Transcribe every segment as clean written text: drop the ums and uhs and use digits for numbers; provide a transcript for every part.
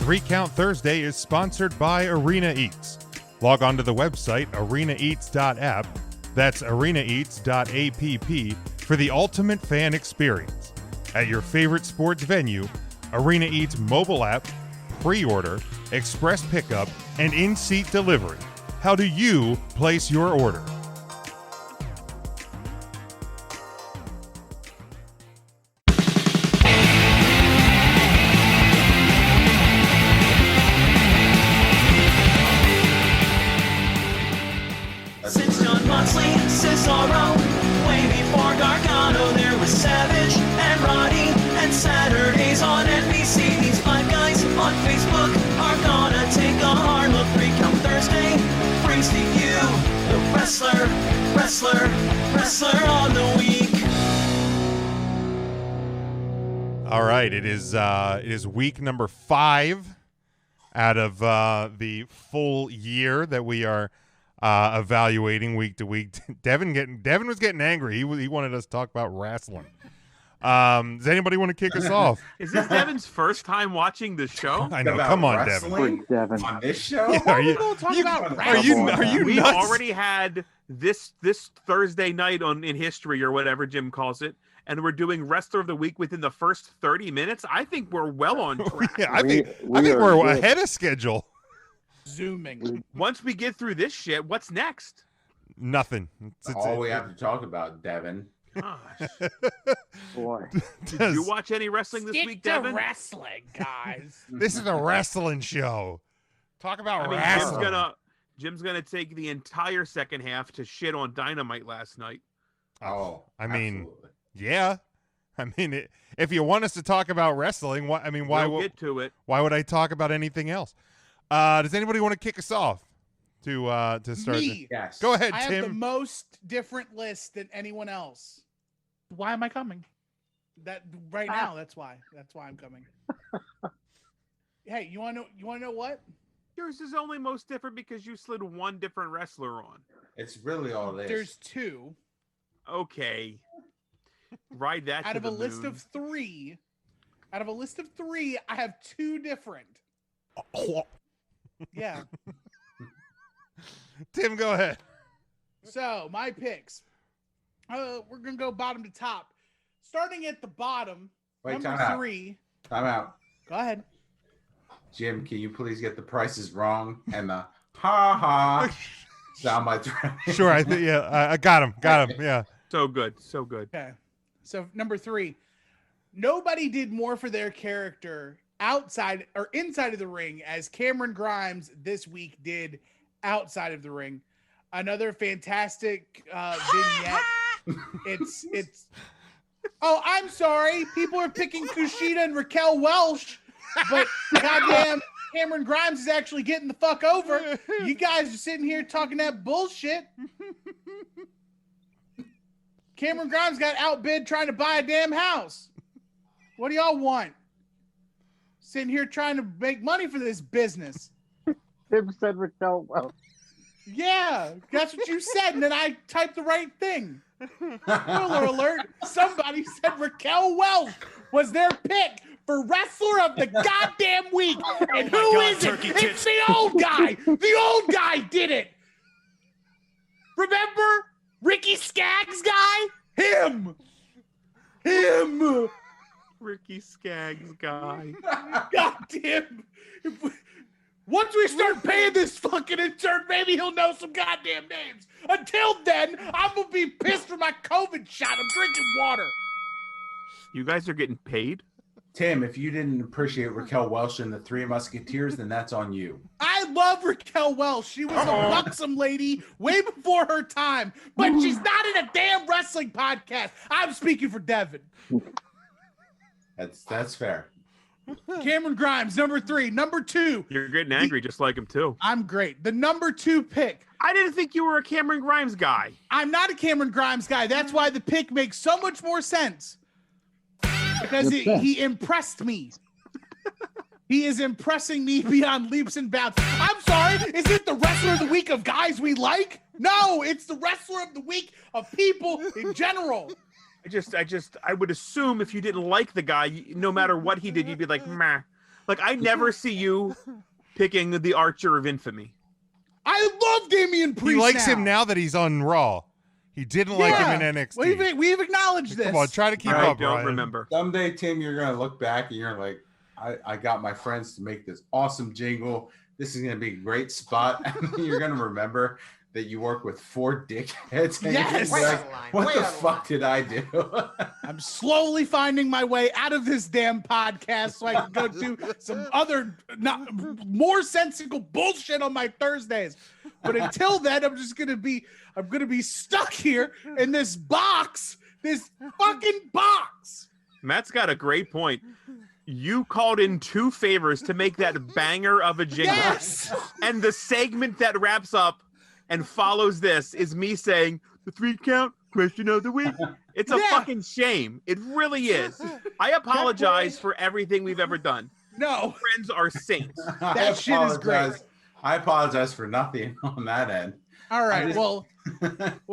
3 Count Thursday is sponsored by Arena Eats. Log on to the website arenaeats.app, that's arenaeats.app, for the ultimate fan experience. At your favorite sports venue, Arena Eats mobile app, pre-order, express pickup, and in-seat delivery. How do you place your order? Since John Moxley, Cesaro, way before Gargano, there was Savage and Roddy, and Saturdays on NBC. These five guys on Facebook are gonna take a hard look. 3 Count Thursday brings to you the wrestler on the week. All right, it is week number 5 out of the full year that we are evaluating week to week. Devin was getting angry. He wanted us to talk about wrestling. Does anybody want to kick us off? Is this Devin's first time watching the show? I know. About Come on, wrestling? Devin. On this show? Yeah, are you We've nuts? already had this Thursday night in history or whatever Jim calls it, and we're doing Wrestler of the Week within the first 30 minutes. I think we're well on track. Yeah, I think we're ahead of schedule. Zooming. Once we get through this shit, what's next? Nothing. All we have to talk about, Devin. Gosh. Boy. Did you watch any wrestling this Stick week, to Devin? wrestling, guys. This is a wrestling show. Talk about I mean, wrestling. Jim's gonna take the entire second half to shit on Dynamite last night. Oh, I mean, absolutely. yeah. I mean, if you want us to talk about wrestling, why We'll get to it. why would I talk about anything else? Does anybody want to kick us off to start? Me. Yes. Go ahead, I have the Tim. most different list than anyone else. Why am I coming? That right now. That's why. That's why I'm coming. Hey, you want to know what? Yours is only most different because you slid one different wrestler on. It's really all it is. There's 2 Okay. Ride that out to of a the list moon. of 3. Out of a list of 3, I have 2 different. Yeah. Tim, go ahead. So my picks. We're gonna go bottom to top. Starting at the bottom, Wait, number time out. 3. Time out. Go ahead. Jim, can you please get the prices wrong and the ha sound bites right? Sure, I think I got him. Yeah. So good. So good. Okay. So number 3. Nobody did more for their character outside or inside of the ring as Cameron Grimes this week did outside of the ring. Another fantastic vignette. It's oh, I'm sorry. People are picking Kushida and Raquel Welch, but goddamn Cameron Grimes is actually getting the fuck over. You guys are sitting here talking that bullshit. Cameron Grimes got outbid trying to buy a damn house. What do y'all want? Sitting here trying to make money for this business. Tim said Raquel Welch. Yeah, that's what you said, and then I typed the right thing. Spoiler alert, somebody said Raquel Welch was their pick for Wrestler of the goddamn week. And who is it? It's the old guy. The old guy did it. Remember Ricky Skaggs guy? Him. Ricky Skaggs guy. Goddamn. Once we start paying this fucking intern, maybe he'll know some goddamn names. Until then, I'm going to be pissed for my COVID shot. I'm drinking water. You guys are getting paid? Tim, if you didn't appreciate Raquel Welch and the Three Musketeers, then that's on you. I love Raquel Welch. She was a buxom lady way before her time, but she's not in a damn wrestling podcast. I'm speaking for Devin. That's fair. Cameron Grimes, number 3. Number 2. You're getting angry just like him, too. I'm great. The number 2 pick. I didn't think you were a Cameron Grimes guy. I'm not a Cameron Grimes guy. That's why the pick makes so much more sense. Because he impressed me. He is impressing me beyond leaps and bounds. I'm sorry. Is it the Wrestler of the Week of guys we like? No, it's the Wrestler of the Week of people in general. I would assume if you didn't like the guy, no matter what he did, you'd be like, meh. Like I never see you picking the Archer of Infamy. I love Damian Priest. He likes him now that he's on Raw. He didn't like him in NXT. We've acknowledged this. Come on, try to keep I up, don't Ryan. remember. Someday, Tim, you're gonna look back and you're like, I got my friends to make this awesome jingle. This is gonna be a great spot. And you're gonna remember that you work with 4 dickheads. And Yes. you're gonna be like, what the fuck did I do? I'm slowly finding my way out of this damn podcast so I can go do some other, more sensible bullshit on my Thursdays. But until then, I'm gonna be stuck here in this box, this fucking box. Matt's got a great point. You called in 2 favors to make that banger of a jingle. Yes. And the segment that wraps up and follows this is me saying, the 3 count question of the week. It's a fucking shame. It really is. I apologize for everything we've ever done. No. Friends are saints. That shit is great. I apologize for nothing on that end. All right. Well,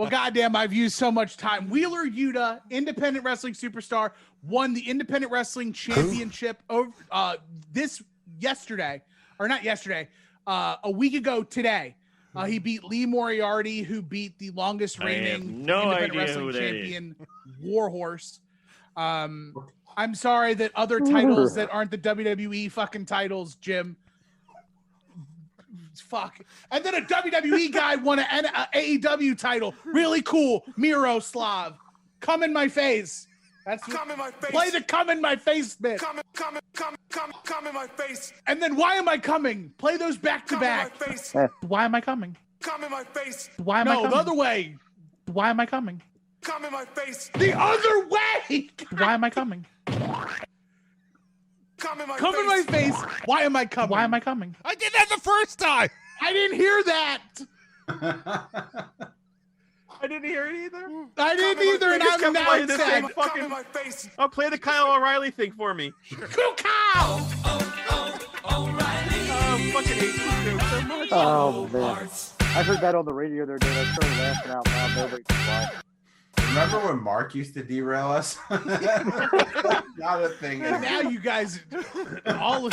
goddamn, I've used so much time. Wheeler Yuta, independent wrestling superstar, won the independent wrestling championship over a week ago today. He beat Lee Moriarty, who beat the longest reigning independent wrestling champion, Warhorse. I'm sorry that other titles that aren't the WWE fucking titles, Jim. Fuck. And then a WWE guy won an AEW title. Really cool. Miroslav. Come in my face. That's come in my face. Play the come in my face bit. Come in my face. And then why am I coming? Play those back to back. Come in my face. Why am I coming? Come in my face. Why am I coming? No, the other way. Why am I coming? Come in my face. The other way. Why am I coming? Come in my face. Why am I coming? Why am I coming? I did that the first time. I didn't hear that. I didn't hear it either. I didn't either, and I'm now the sad. same fucking. Oh, play the Kyle O'Reilly thing for me. Kyle. Fucking hate you so much. Oh man, I heard that on the radio the other day. I started laughing out loud. Nobody could watch. Remember when Mark used to derail us? Not a thing. And now you guys, all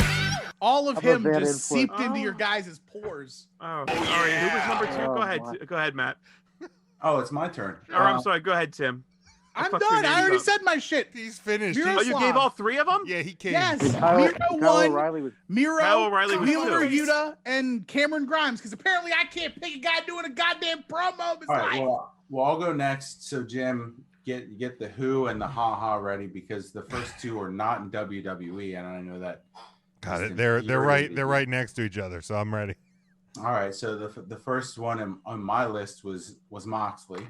of him just seeped into your guys' pores. Oh, all right. Who was number 2? Go ahead. Go ahead, Matt. Oh, it's my turn. Or I'm sorry. Go ahead, Tim. I'm done. I already said my shit. He's finished. Oh, you gave all 3 of them? Yeah, he came. Yes. Kyle won. O'Reilly was Kyle O'Reilly was Wheeler two. Yuta, and Cameron Grimes. Because apparently I can't pick a guy doing a goddamn promo. All right, well, I'll go next. So, Jim, get the who and the ha-ha ready because the first 2 are not in WWE, and I know that. Got it. They're right next to each other, so I'm ready. All right, so the first one on my list was Moxley.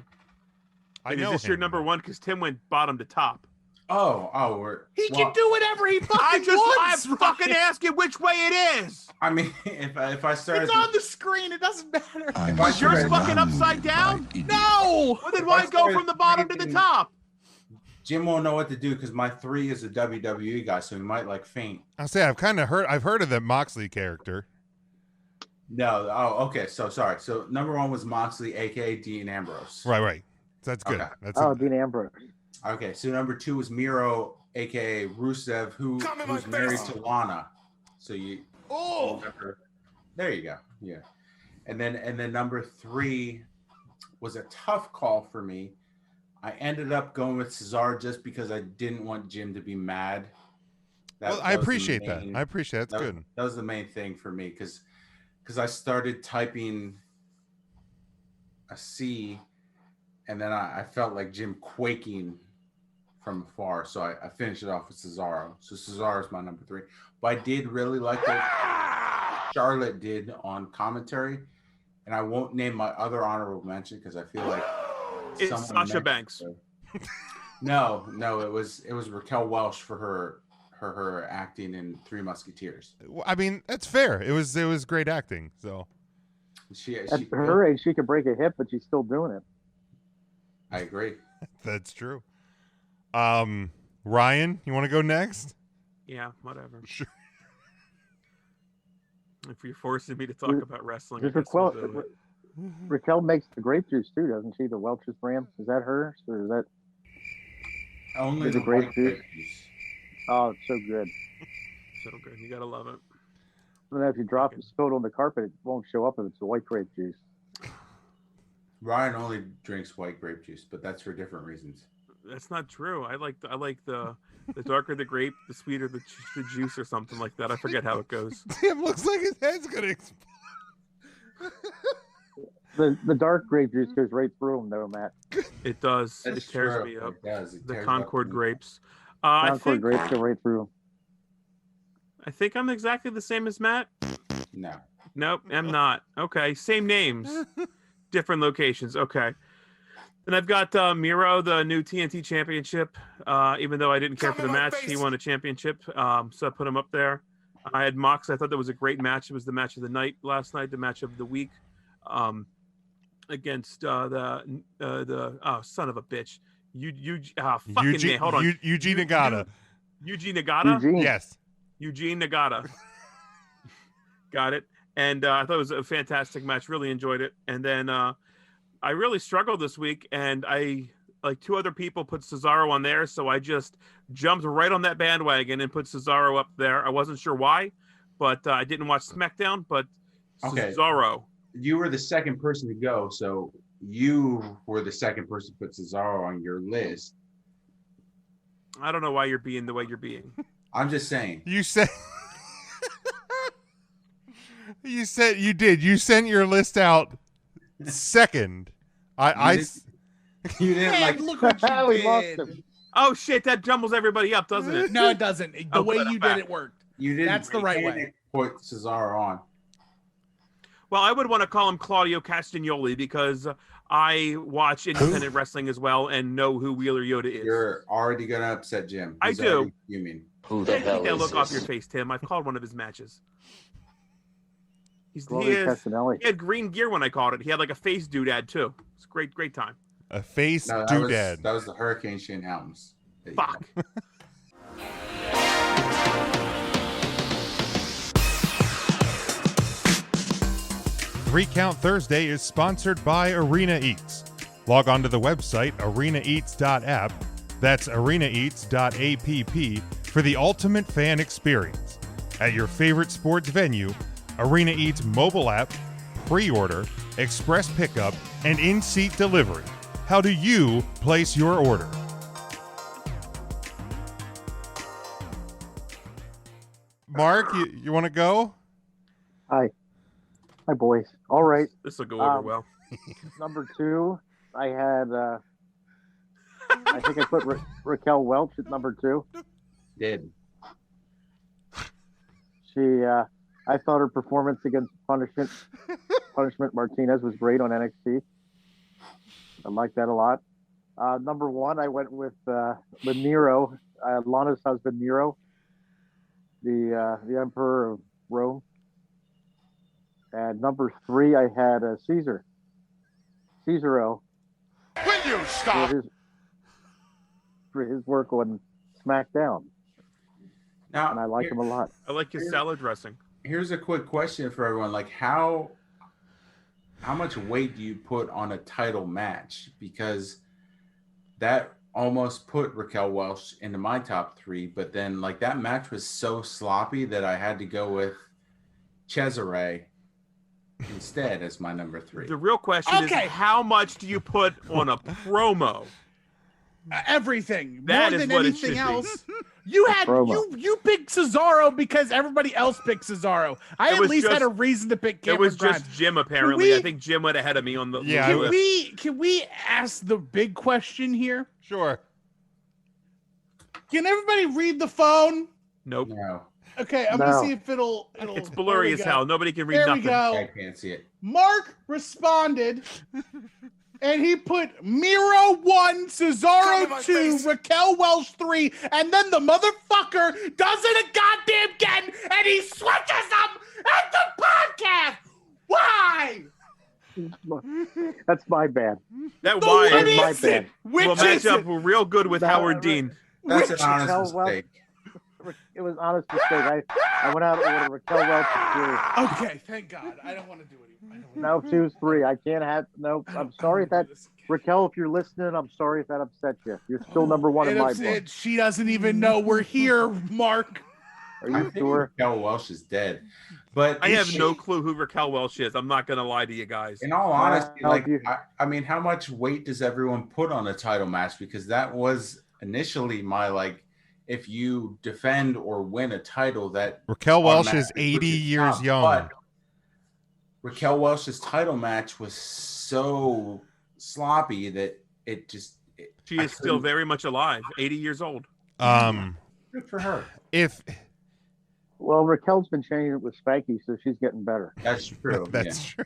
Is this your number 1? Because Tim went bottom to top. He can do whatever he fucking wants. I'm fucking asking which way it is. I mean, if I start, it's on the screen. It doesn't matter. Was yours fucking upside down? No. Well, then why go from the bottom to the top? Jim won't know what to do because my 3 is a WWE guy, so he might faint. I'll say I've heard of that Moxley character. No, oh, okay. So sorry. So number 1 was Moxley, aka Dean Ambrose. Right. That's good. Okay. Dean Ambrose. Okay, so number 2 was Miro, aka Rusev, who's married to Lana. So you. Oh. There you go. Yeah, and then number 3 was a tough call for me. I ended up going with Cesaro just because I didn't want Jim to be mad. I appreciate that. I appreciate that's good. That was the main thing for me because I started typing a C, and then I felt like Jim quaking from afar, so I finished it off with Cesaro. So Cesaro is my number 3. But I did really like what Charlotte did on commentary, and I won't name my other honorable mention because I feel like it's Sasha Banks. No, it was Raquel Welch for her acting in 3 Musketeers. I mean, that's fair. It was great acting. So at her age, she could break a hip, but she's still doing it. I agree. That's true. Ryan, you want to go next? Yeah, whatever. Sure. If you're forcing me to talk about wrestling, Raquel makes the grape juice too, doesn't she? The Welch's brand, is that hers or is that only the grape juice? Oh, it's so good. So good. You gotta love it. And then if you drop the soda on the carpet, it won't show up if it's white grape juice. Ryan only drinks white grape juice, but that's for different reasons. That's not true. I like the darker the grape, the sweeter the juice or something like that. I forget how it goes. Tim looks like his head's gonna explode. The dark grape juice goes right through them, though, Matt. It does. That's it tears true. me up. It does. It The tears Concord up. grapes. I Concord think grapes go right through. I think I'm exactly the same as Matt. No. Nope, I'm not. Okay, same names, different locations. Okay. And I've got Miro, the new TNT championship. Even though I didn't care for the match, he won a championship. So I put him up there. I had Mox. I thought that was a great match. It was the match of the night last night, the match of the week, against the son of a bitch. Fucking name. Hold on. Eugene Nagata. Eugene Nagata. Yes. Eugene Nagata. Got it. And I thought it was a fantastic match. Really enjoyed it. And then I really struggled this week, and I like two other people put Cesaro on there, so I just jumped right on that bandwagon and put Cesaro up there. I wasn't sure why, but I didn't watch SmackDown. But Okay. Cesaro. You were the second person to go, so you were the second person to put Cesaro on your list. I don't know why you're being the way you're being. I'm just saying. You said. You said you did. You sent your list out second. You didn't like. Look what you We lost did. him. Oh shit! That jumbles everybody up, doesn't it? No, it doesn't. The Oh, way good, I'm you back. did it worked. You didn't. That's the right way. didn't Put Cesaro on. Well, I would want to call him Claudio Castagnoli because I watch independent wrestling as well and know who Wheeler Yoda is. You're already gonna upset Jim. I He's do. already fuming. Who the Take hell that is look off your this? face, Tim. I've called one of his matches. He Gloria Castanelli. had green gear when I called it. He had like a face doodad too. It's a great time. a face No, doodad. that was the Hurricane Shane Helms. There you Fuck. go. Three Count Thursday is sponsored by Arena Eats. Log on to the website arenaeats.app. That's arenaeats.app for the ultimate fan experience. At your favorite sports venue, Arena Eats mobile app, pre-order, express pickup, and in-seat delivery. How do you place your order? Mark, you want to go? Hi, boys. All right. This will go over Um, well. Number 2, I had. I think I put Raquel Welch at number 2. Did. She. I thought her performance against Punishment Martinez was great on NXT. I like that a lot. Number 1, I went with Miro, Lana's husband Miro, the Emperor of Rome. And number 3, I had Cesaro. Will you stop? For his work on SmackDown, Now, and I like him a lot. I like his salad dressing. Here's a quick question for everyone: like, how much weight do you put on a title match? Because that almost put Raquel Welch into my top 3, but then like that match was so sloppy that I had to go with Cesare instead as my number 3. The real question Okay. is how much do you put on a promo? Everything. That More is than what it anything should be. else. You had Promo. you picked Cesaro because everybody else picked Cesaro. I It at was least had just- a reason to pick It Cameron was Grimes. just Jim, apparently. we- I think Jim went ahead of me on the Yeah, the I list. Can we ask the big question here? Sure. Can everybody read the phone? Nope. No, Okay, I'm No. gonna see if it'll It's there blurry we as go. hell. Nobody can read There nothing. we go. I can't see it. Mark responded, and he put Miro 1, Come in Cesaro my 2, face. Raquel Welch 3, and then the motherfucker does it a goddamn again, and he switches them at the podcast. Why? That's my bad. That The why That's my is bad. Which will match is up it? real good with No, Howard right. Dean. That's Which- an honest Raquel Welch. mistake. It was an honest mistake. I went out of order. Raquel Welch is 3. Okay, thank God. I don't want to do it. Now choose 3. I can't have. No, I'm sorry if that. Raquel, if you're listening, I'm sorry if that upset you. You're still number 1 in my book. She doesn't even know we're here, Mark. Are I you think sure? Raquel Welch is dead, but I is have she- no clue who Raquel Welch is. I'm not gonna lie to you guys. In all honesty, Well, like you- I mean, how much weight does everyone put on a title match? Because that was initially my like, if you defend or win a title, that Raquel Welch is automatically 80 puts you years top. young. But Raquel Welch's title match was so sloppy that it just She I is still couldn't- very much alive, 80 years old. good for her. If Well, Raquel's been changing it with Spanky, so she's getting better. That's true. that's true.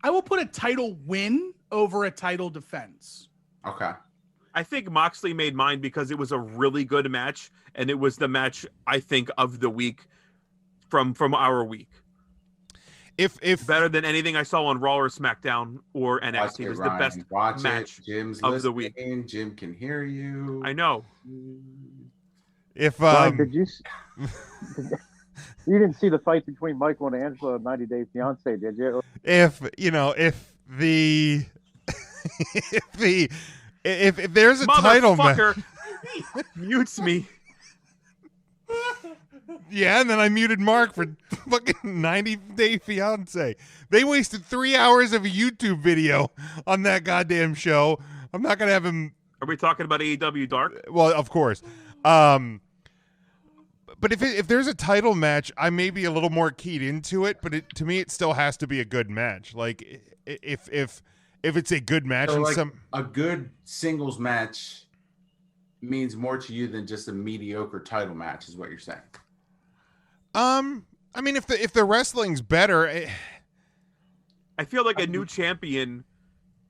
I will put a title win over a title defense. Okay. I think Moxley made mine because it was a really good match, and it was the match I think of the week from our week. If Better than anything I saw on Raw or SmackDown or Watch NXT. It it, was Ryan. the best Watch match it. Jim's of the listening. week. Jim can hear you. I know. if Ryan, did you? You didn't see the fight between Michael and Angela in 90 Day Fiance, did you? if the if there's a title match, Motherfucker mutes me. yeah, and then I muted Mark for fucking 90 Day Fiance. They wasted 3 hours of a YouTube video on that goddamn show. I'm not gonna have him. Are we talking about AEW Dark? Well, of course. But if there's a title match, I may be a little more keyed into it. But to me, it still has to be a good match. Like if it's a good match So, and like, some a good singles match means more to you than just a mediocre title match, is what you're saying. I mean, if the wrestling's better, I feel like a new champion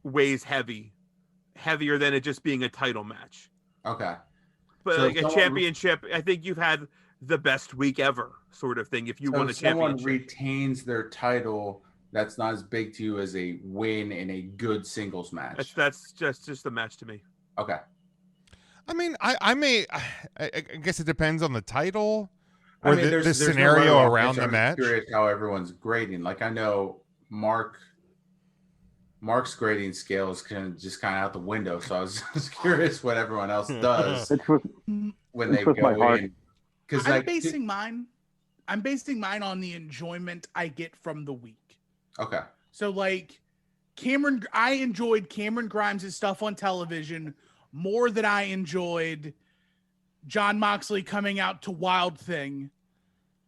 weighs heavier than it just being a title match. Okay. But So like a someone- championship, I think you've had the best week ever, sort of thing. If you So won a if someone championship, retains their title, that's not as big to you as a win in a good singles match. that's just a match to me. Okay. I mean, I guess it depends on the title or I mean, the there's no scenario right or wrong around answer. the I'm match. curious how everyone's grading. Like I know Mark's grading scale is kind of out the window. So I was just curious what everyone else does It's with, when they It's with my go heart. in. Because I'm basing mine on the enjoyment I get from the week. okay. So like I enjoyed Cameron Grimes' stuff on television more than I enjoyed John Moxley coming out to Wild Thing.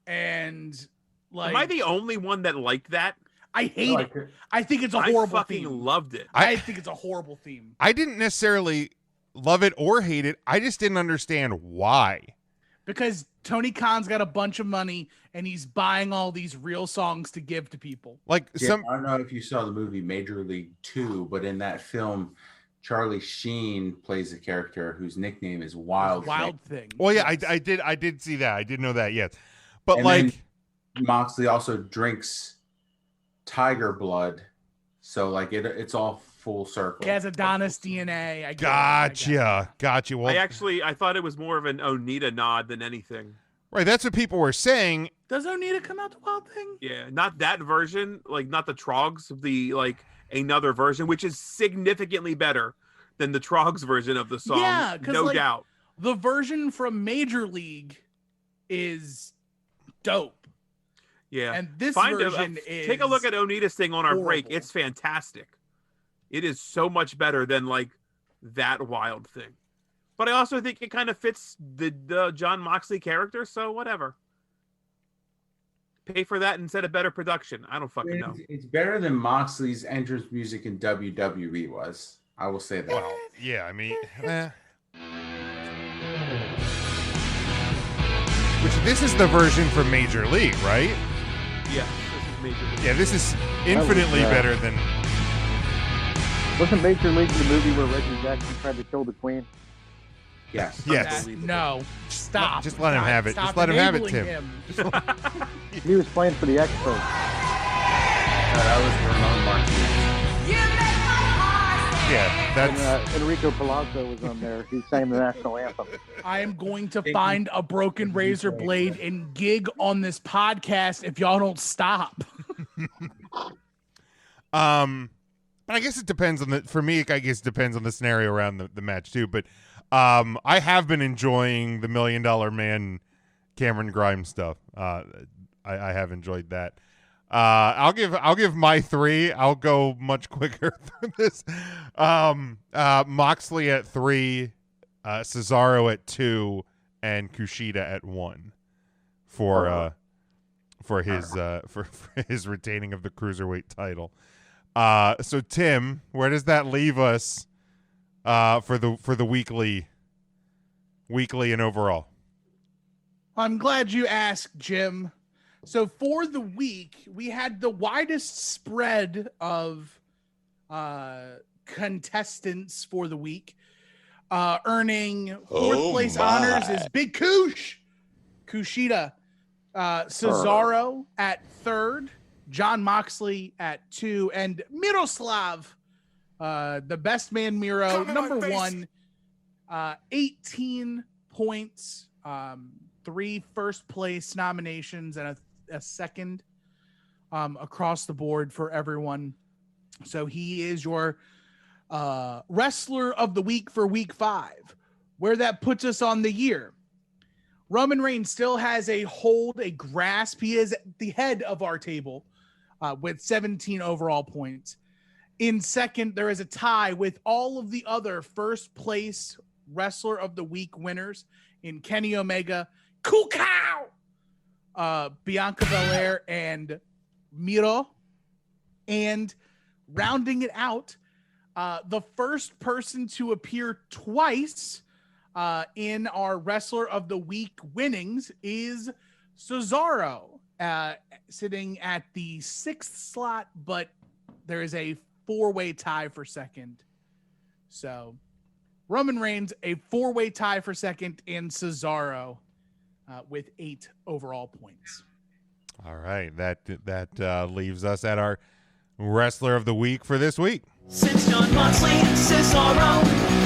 And like, Am I the only one that liked that? I hate it. I think it's a horrible I fucking theme. loved it. I think it's a horrible theme. I didn't necessarily love it or hate it. I just didn't understand why. Because Tony Khan's got a bunch of money and he's buying all these real songs to give to people. Like I don't know if you saw the movie Major League 2, but in that film, Charlie Sheen plays a character whose nickname is Wild Thing. Well, yeah, Yes. I did see that. I did know that. Yes, but And like then Moxley also drinks tiger blood, so like it's all full circle. He has Adonis DNA. I get it. gotcha. Well, I thought it was more of an Onita nod than anything. right, that's what people were saying. Does Onita come out to Wild Thing? Yeah, not that version, like not the Trogs, the like another version, which is significantly better than the Trogs version of the song. Yeah, 'cause, no like, doubt. The version from Major League is dope. Yeah, And this Find a- version is take a look at Onita's thing on our break. horrible. It's fantastic. It is so much better than like that Wild Thing. But I also think it kind of fits the John Moxley character, so whatever. Pay for that instead of better production. I don't fucking know. It's better than Moxley's entrance music in WWE was. I will say that. Well, yeah, I mean, which this is the version from Major League, right? Yeah, this is Major League. Yeah, this is infinitely better than. wasn't Major League the movie where Reggie Jackson tried to kill the Queen? Yes. Yes. No, stop. Just let him Stop. have it. Stop Just let him have it, enabling Tim. him. He was playing for the Expos. That was Ramon Martinez. Yeah, And that's. Enrico Palazzo was on there. He sang the national anthem. I am going to find a broken razor blade and gig on this podcast if y'all don't stop. But I guess it depends on for me, I guess it depends on the scenario around the match too. But I have been enjoying the $1 Million Man Cameron Grimes stuff. I have enjoyed that. I'll give my 3. I'll go much quicker through this. Moxley at 3, Cesaro at 2, and Kushida at 1 for his retaining of the cruiserweight title. So Tim, where does that leave us for the weekly and overall? I'm glad you asked, Jim. So for the week, we had the widest spread of contestants for the week. Earning fourth place honors is Big Kushida, Cesaro at 3rd, John Moxley at 2, and Miroslav, the best man Miro, number 1, 18 points, 3 first place nominations, and a second across the board for everyone. So he is your wrestler of the week for week 5. Where that puts us on the year, Roman Reigns still has a grasp. He is at the head of our table with 17 overall points. In second, there is a tie with all of the other first place wrestler of the week winners in Kenny Omega, Cool Cow, Bianca Belair, and Miro. And rounding it out, the first person to appear twice in our wrestler of the week winnings is Cesaro, sitting at the 6th slot, but there is a 4-way tie for second. So Roman Reigns, a 4-way tie for second, and Cesaro with 8 overall points. All right, that leaves us at our wrestler of the week for this week. Since John Moxley and Cesaro,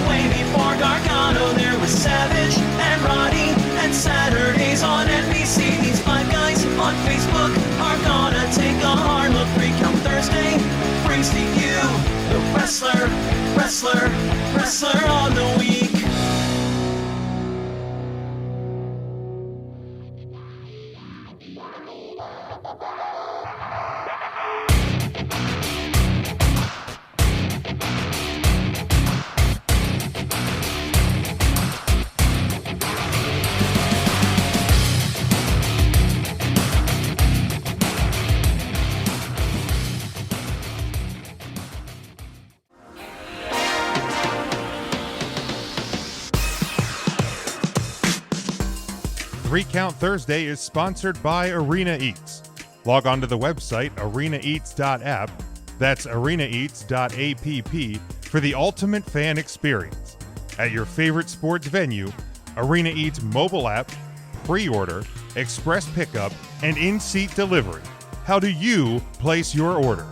way before Gargano, there was Savage and Roddy, and Saturdays on NBC. These 5 guys on Facebook are gonna take a hard look. Recount Thursday brings to you the wrestler on the week. Recount Thursday is sponsored by Arena Eats. Log on to the website arenaeats.app, that's arenaeats.app, for the ultimate fan experience. At your favorite sports venue, Arena Eats mobile app, pre-order, express pickup, and in-seat delivery. How do you place your order?